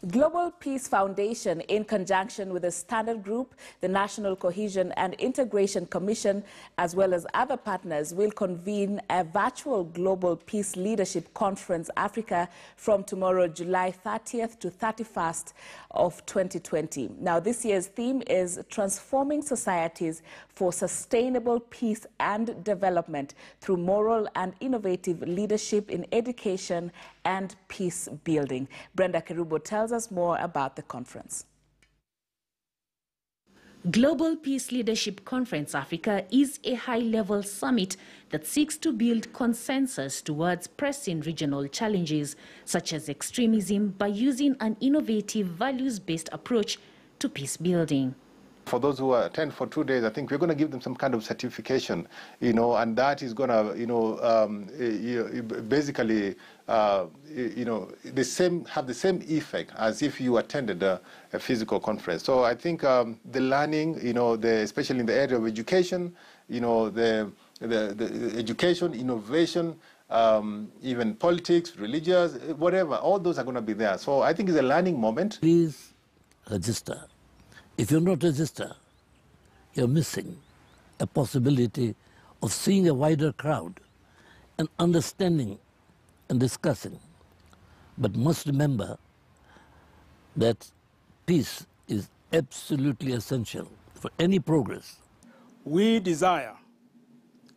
Global Peace Foundation, in conjunction with the Standard Group, the National Cohesion and Integration Commission, as well as other partners, will convene a virtual Global Peace Leadership Conference Africa from tomorrow, July 30th to 31st of 2020. Now, this year's theme is Transforming Societies for Sustainable Peace and Development through Moral and Innovative Leadership in Education and Peace Building. Brenda Kerubo tells us more about the conference. Global Peace Leadership Conference Africa is a high-level summit that seeks to build consensus towards pressing regional challenges such as extremism by using an innovative values-based approach to peace building. For those who attend for 2 days, I think we're going to give them some kind of certification, and that is going to, basically, have the same effect as if you attended a physical conference. So I think the learning, especially in the area of education, the education, innovation, even politics, religious, whatever, all those are going to be there. So I think it's a learning moment. Please register. If you're not registered, you're missing a possibility of seeing a wider crowd and understanding and discussing. But must remember that peace is absolutely essential for any progress. We desire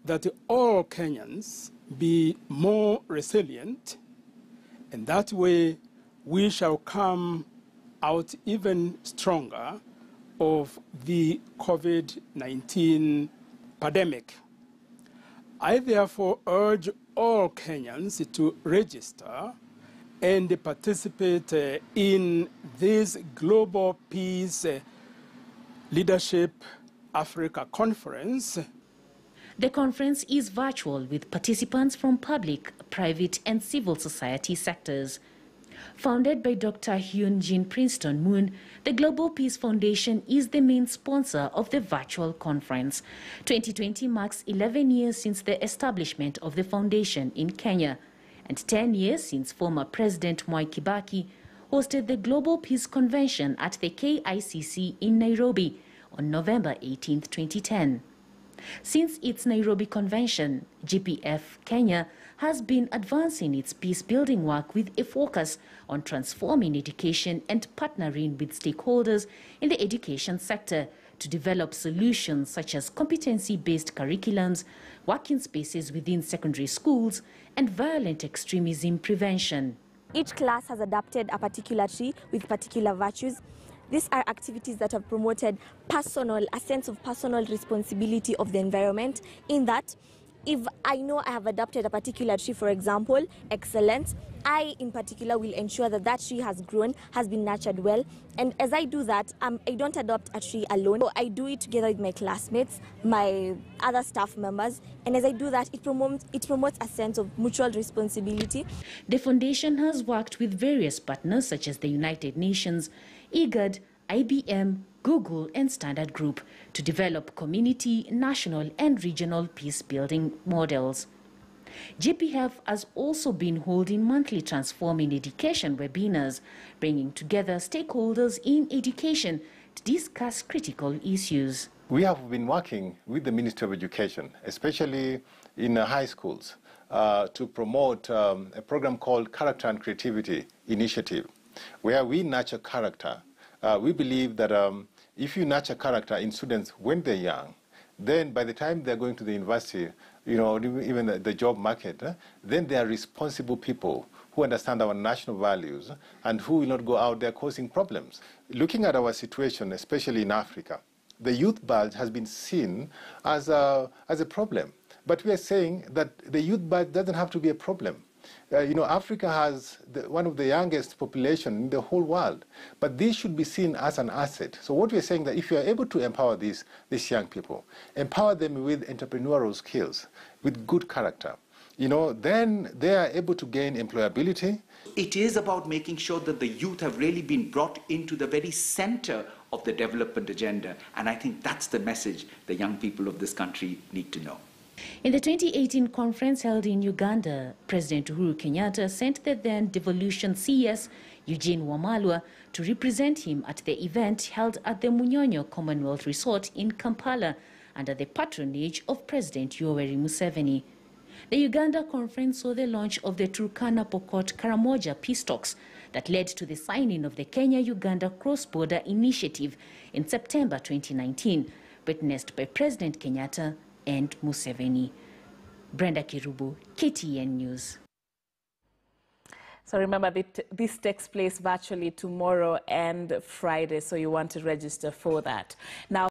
that all Kenyans be more resilient, and that way we shall come out even stronger of the COVID-19 pandemic. I therefore urge all Kenyans to register and participate in this Global Peace Leadership Africa Conference. The conference is virtual with participants from public, private and civil society sectors. Founded by Dr. Hyun Jin Princeton Moon, the Global Peace Foundation is the main sponsor of the virtual conference. 2020 marks 11 years since the establishment of the foundation in Kenya, and 10 years since former President Mwai Kibaki hosted the Global Peace Convention at the KICC in Nairobi on November 18, 2010. Since its Nairobi convention, GPF Kenya has been advancing its peace-building work with a focus on transforming education and partnering with stakeholders in the education sector to develop solutions such as competency-based curriculums, working spaces within secondary schools, and violent extremism prevention. Each class has adapted a particular tree with particular virtues. These are activities that have promoted a sense of personal responsibility of the environment, in that if I know I have adopted a particular tree, for example, excellence, I in particular will ensure that that tree has grown, has been nurtured well. And as I do that, I don't adopt a tree alone. So I do it together with my classmates, my other staff members. And as I do that, it promotes a sense of mutual responsibility. The foundation has worked with various partners such as the United Nations, IGAD, IBM, Google and Standard Group to develop community, national and regional peace-building models. GPF has also been holding monthly Transforming Education webinars, bringing together stakeholders in education to discuss critical issues. We have been working with the Ministry of Education, especially in high schools, to promote a program called Character and Creativity Initiative, where we nurture character. We believe that if you nurture character in students when they're young, then by the time they're going to the university, even the job market, then they are responsible people who understand our national values and who will not go out there causing problems. Looking at our situation, especially in Africa, the youth bulge has been seen as a problem. But we are saying that the youth bulge doesn't have to be a problem. Africa has one of the youngest population in the whole world, but this should be seen as an asset. So what we're saying that if you are able to empower these young people, empower them with entrepreneurial skills, with good character, then they are able to gain employability. It is about making sure that the youth have really been brought into the very center of the development agenda, and I think that's the message the young people of this country need to know. In the 2018 conference held in Uganda, President Uhuru Kenyatta sent the then devolution CS, Eugene Wamalwa, to represent him at the event held at the Munyonyo Commonwealth Resort in Kampala under the patronage of President Yoweri Museveni. The Uganda conference saw the launch of the Turkana Pokot Karamoja peace talks that led to the signing of the Kenya-Uganda cross-border initiative in September 2019, witnessed by President Kenyatta and Museveni. Brenda Kirubu, KTN News. So remember, this takes place virtually tomorrow and Friday, so you want to register for that. Now,